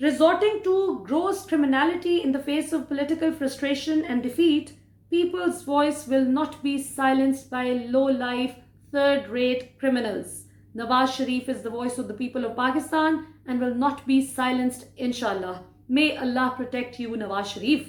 Resorting to gross criminality in the face of political frustration and defeat, people's voice will not be silenced by low-life, third-rate criminals. Nawaz Sharif is the voice of the people of Pakistan and will not be silenced, inshallah. May Allah protect you, Nawaz Sharif.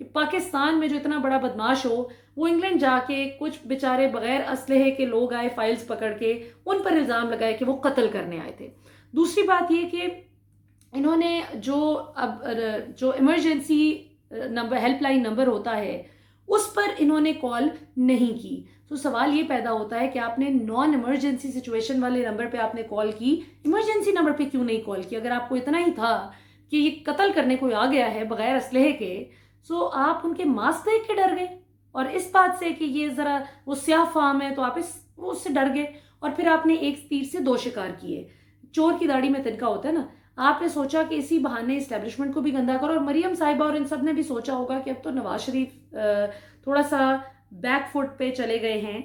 کہ پاکستان میں جو اتنا بڑا بدماش ہو وہ England جا کے کچھ بیچارے بغیر اسلحے کے لوگ آئے فائلز پکڑ کے ان پر الزام لگائے کہ وہ قتل کرنے آئے تھے. دوسری بات یہ کہ انہوں نے جو emergency number help line number ہوتا ہے اس پر انہوں نے کال نہیں کی. تو سوال یہ پیدا ہوتا ہے کہ آپ نے نان ایمرجنسی سچویشن والے نمبر پہ آپ نے کال کی, ایمرجنسی نمبر پہ کیوں نہیں کال کی؟ اگر آپ کو اتنا ہی تھا کہ یہ قتل کرنے کوئی آ گیا ہے بغیر اسلحے کے, آپ ان کے ماسک دیکھ کے ڈر گئے, اور اس بات سے کہ یہ ذرا وہ سیاہ فام ہے تو آپ اس سے ڈر گئے, اور پھر آپ نے ایک تیر سے دو شکار کیے. چور کی داڑھی میں تنکا ہوتا ہے نا. آپ نے سوچا کہ اسی بہانے اسٹیبلشمنٹ کو بھی گندا کرو, اور مریم صاحبہ اور ان سب نے بھی سوچا ہوگا کہ اب تو نواز شریف تھوڑا سا بیک فٹ پہ چلے گئے ہیں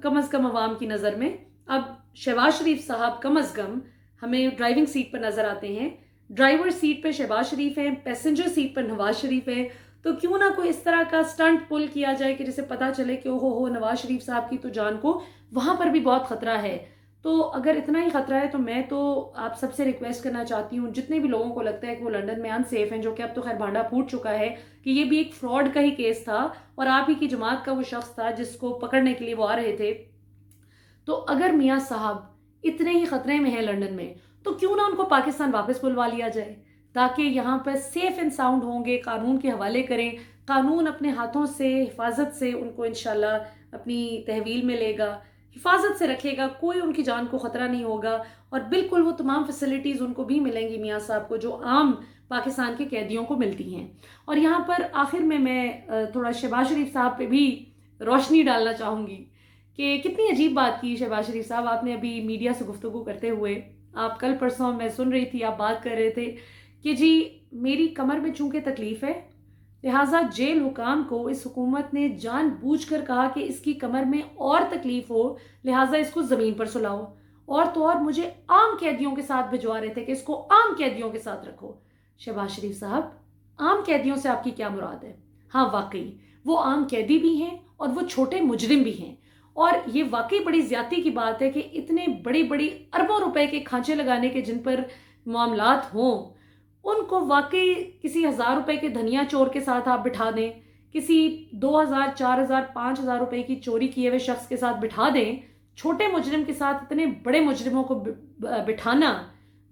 کم از کم عوام کی نظر میں. اب شہباز شریف صاحب کم از کم ہمیں ڈرائیونگ سیٹ پر نظر آتے ہیں, ڈرائیور سیٹ پہ شہباز شریف ہیں, پیسنجر سیٹ پر نواز شریف ہیں, تو کیوں نہ کوئی اس طرح کا سٹنٹ پل کیا جائے کہ جسے پتا چلے کہ ہو نواز شریف صاحب کی تو جان کو وہاں پر بھی بہت خطرہ ہے. تو اگر اتنا ہی خطرہ ہے تو میں تو آپ سب سے ریکویسٹ کرنا چاہتی ہوں, جتنے بھی لوگوں کو لگتا ہے کہ وہ لندن میں ان سیف ہیں, جو کہ اب تو خیر بھانڈا پھوٹ چکا ہے کہ یہ بھی ایک فراڈ کا ہی کیس تھا اور آپ ہی کی جماعت کا وہ شخص تھا جس کو پکڑنے کے لیے وہ آ رہے تھے, تو اگر میاں صاحب اتنے ہی خطرے میں ہیں لندن میں تو کیوں نہ ان کو پاکستان واپس بلوا لیا جائے تاکہ یہاں پر سیف اینڈ ساؤنڈ ہوں گے, قانون کے حوالے کریں, قانون اپنے ہاتھوں سے حفاظت سے ان کو انشاءاللہ اپنی تحویل میں لے گا, حفاظت سے رکھے گا, کوئی ان کی جان کو خطرہ نہیں ہوگا, اور بالکل وہ تمام فیسلٹیز ان کو بھی ملیں گی میاں صاحب کو جو عام پاکستان کے قیدیوں کو ملتی ہیں. اور یہاں پر آخر میں تھوڑا شہباز شریف صاحب پہ بھی روشنی ڈالنا چاہوں گی کہ کتنی عجیب بات کی شہباز شریف صاحب آپ نے ابھی میڈیا سے گفتگو کرتے ہوئے. آپ کل پرسوں میں سن رہی تھی, آپ بات کر رہے تھے کہ جی میری کمر میں چونکہ تکلیف ہے لہٰذا جیل حکام کو اس حکومت نے جان بوجھ کر کہا کہ اس کی کمر میں اور تکلیف ہو لہٰذا اس کو زمین پر سلاؤ, اور تو اور مجھے عام قیدیوں کے ساتھ بھجوا رہے تھے کہ اس کو عام قیدیوں کے ساتھ رکھو. شہباز شریف صاحب عام قیدیوں سے آپ کی کیا مراد ہے؟ ہاں واقعی وہ عام قیدی بھی ہیں اور وہ چھوٹے مجرم بھی ہیں, اور یہ واقعی بڑی زیادتی کی بات ہے کہ اتنے بڑی اربوں روپے کے کھانچے لگانے کے جن پر معاملات ہوں ان کو واقعی کسی 1000 روپے کے دھنیا چور کے ساتھ آپ بٹھا دیں, کسی 2000 4000 5000 روپے کی چوری کیے ہوئے شخص کے ساتھ بٹھا دیں. چھوٹے مجرم کے ساتھ اتنے بڑے مجرموں کو بٹھانا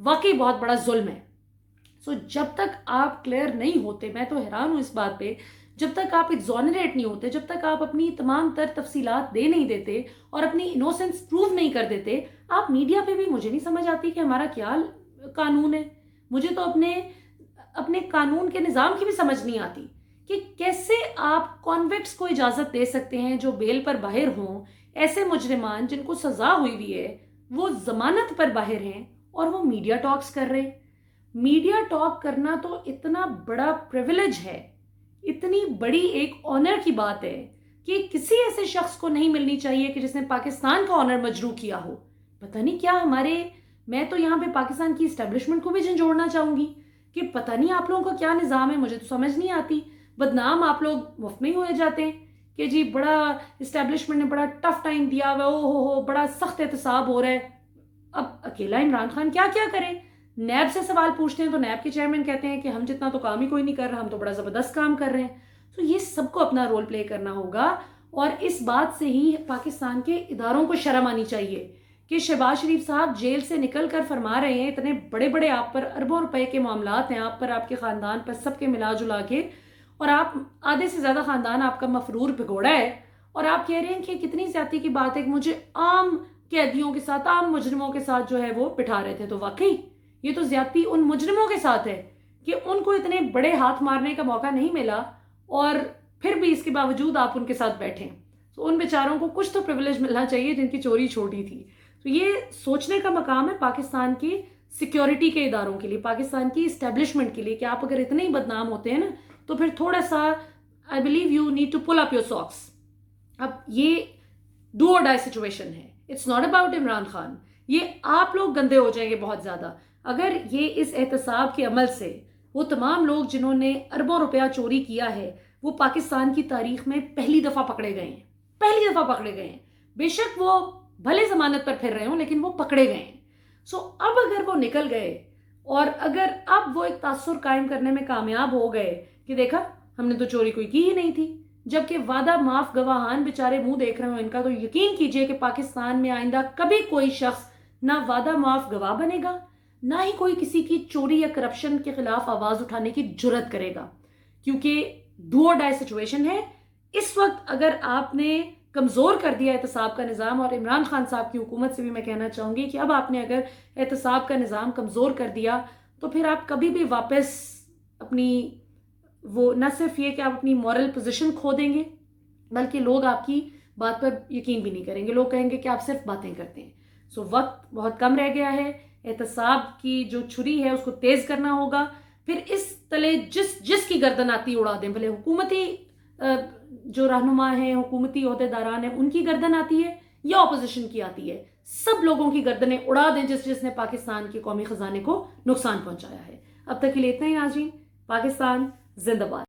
واقعی بہت بڑا ظلم ہے. جب تک آپ کلیئر نہیں ہوتے, میں تو حیران ہوں اس بات پہ, جب تک آپ ایگزونریٹ نہیں ہوتے, جب تک آپ اپنی تمام تر تفصیلات دے نہیں دیتے اور اپنی انوسنس پروو نہیں کر دیتے, آپ میڈیا پہ بھی مجھے نہیں سمجھ آتی کہ ہمارا کیا قانون ہے. مجھے تو اپنے قانون کے نظام کی بھی سمجھ نہیں آتی کہ کیسے آپ کانوکٹس کو اجازت دے سکتے ہیں جو بیل پر باہر ہوں, ایسے مجرمان جن کو سزا ہوئی بھی ہے وہ ضمانت پر باہر ہیں اور وہ میڈیا ٹاکس کر رہے. میڈیا ٹاک کرنا تو اتنا بڑا پریویلیج ہے, اتنی بڑی ایک آنر کی بات ہے کہ کسی ایسے شخص کو نہیں ملنی چاہیے کہ جس نے پاکستان کا آنر مجروح کیا ہو. پتہ نہیں کیا میں تو یہاں پہ پاکستان کی اسٹیبلشمنٹ کو بھی جھنجھوڑنا چاہوں گی کہ پتہ نہیں آپ لوگوں کا کیا نظام ہے, مجھے تو سمجھ نہیں آتی. بدنام آپ لوگ مفت میں ہی ہوئے جاتے ہیں کہ جی بڑا اسٹیبلشمنٹ نے بڑا ٹف ٹائم دیا ہوا, ہو بڑا سخت احتساب ہو رہا ہے. اب اکیلا عمران خان کیا کرے؟ نیب سے سوال پوچھتے ہیں تو نیب کے چیئرمین کہتے ہیں کہ ہم جتنا تو کام ہی کوئی نہیں کر رہا, ہم تو بڑا زبردست کام کر رہے ہیں. تو یہ سب کو اپنا رول پلے کرنا ہوگا, اور اس بات سے ہی پاکستان کے اداروں کو شرم آنی چاہیے کہ شہباز شریف صاحب جیل سے نکل کر فرما رہے ہیں اتنے بڑے آپ پر اربوں روپے کے معاملات ہیں, آپ پر, آپ کے خاندان پر, سب کے ملا جلا کے, اور آپ آدھے سے زیادہ خاندان آپ کا مفرور بھگوڑا ہے, اور آپ کہہ رہے ہیں کہ کتنی زیادتی کی بات ہے کہ مجھے عام قیدیوں کے ساتھ, عام مجرموں کے ساتھ جو ہے وہ بٹھا رہے تھے. تو واقعی یہ تو زیادتی ان مجرموں کے ساتھ ہے کہ ان کو اتنے بڑے ہاتھ مارنے کا موقع نہیں ملا اور پھر بھی اس کے باوجود آپ ان کے ساتھ بیٹھیں. تو ان بیچاروں کو کچھ تو پریویلیج ملنا چاہیے جن کی چوری چھوٹی تھی. تو یہ سوچنے کا مقام ہے پاکستان کی سیکیورٹی کے اداروں کے لیے, پاکستان کی اسٹیبلشمنٹ کے لیے, کہ آپ اگر اتنے ہی بدنام ہوتے ہیں نا تو پھر تھوڑا سا I believe you need to pull up your socks. اب یہ ڈو اور ڈائی سچویشن ہے, it's not about Imran Khan. یہ آپ لوگ گندے ہو جائیں گے بہت زیادہ اگر یہ اس احتساب کے عمل سے وہ تمام لوگ جنہوں نے اربوں روپیہ چوری کیا ہے وہ پاکستان کی تاریخ میں پہلی دفعہ پکڑے گئے ہیں. بے شک وہ بھلے ضمانت پر پھر رہے ہوں لیکن وہ پکڑے گئے ہیں. اب اگر وہ نکل گئے اور اگر اب وہ ایک تاثر قائم کرنے میں کامیاب ہو گئے کہ دیکھا ہم نے تو چوری کوئی کی ہی نہیں تھی. جبکہ وعدہ معاف گواہان بیچارے منہ دیکھ رہے ہوں ان کا, تو یقین کیجئے کہ پاکستان میں آئندہ کبھی کوئی شخص نہ وعدہ معاف گواہ بنے گا, نہ ہی کوئی کسی کی چوری یا کرپشن کے خلاف آواز اٹھانے کی جرت کرے گا, کیونکہ ڈو اور ڈائی سچویشن ہے. اس وقت اگر آپ نے کمزور کر دیا احتساب کا نظام, اور عمران خان صاحب کی حکومت سے بھی میں کہنا چاہوں گی کہ اب آپ نے اگر احتساب کا نظام کمزور کر دیا تو پھر آپ کبھی بھی واپس اپنی وہ نہ صرف یہ کہ آپ اپنی مورل پوزیشن کھو دیں گے, بلکہ لوگ آپ کی بات پر یقین بھی نہیں کریں گے. لوگ کہیں گے کہ آپ صرف باتیں کرتے ہیں. سو وقت بہت کم رہ گیا ہے. احتساب کی جو چھری ہے اس کو تیز کرنا ہوگا. پھر اس تلے جس کی گردن آتی اڑا دیں, بھلے حکومتی جو رہنما ہیں, حکومتی عہدیداران ہیں, ان کی گردن آتی ہے یا اپوزیشن کی آتی ہے, سب لوگوں کی گردنیں اڑا دیں جس نے پاکستان کے قومی خزانے کو نقصان پہنچایا ہے. اب تک کے لیے اتنا ہی ناظرین. پاکستان زندہ باد.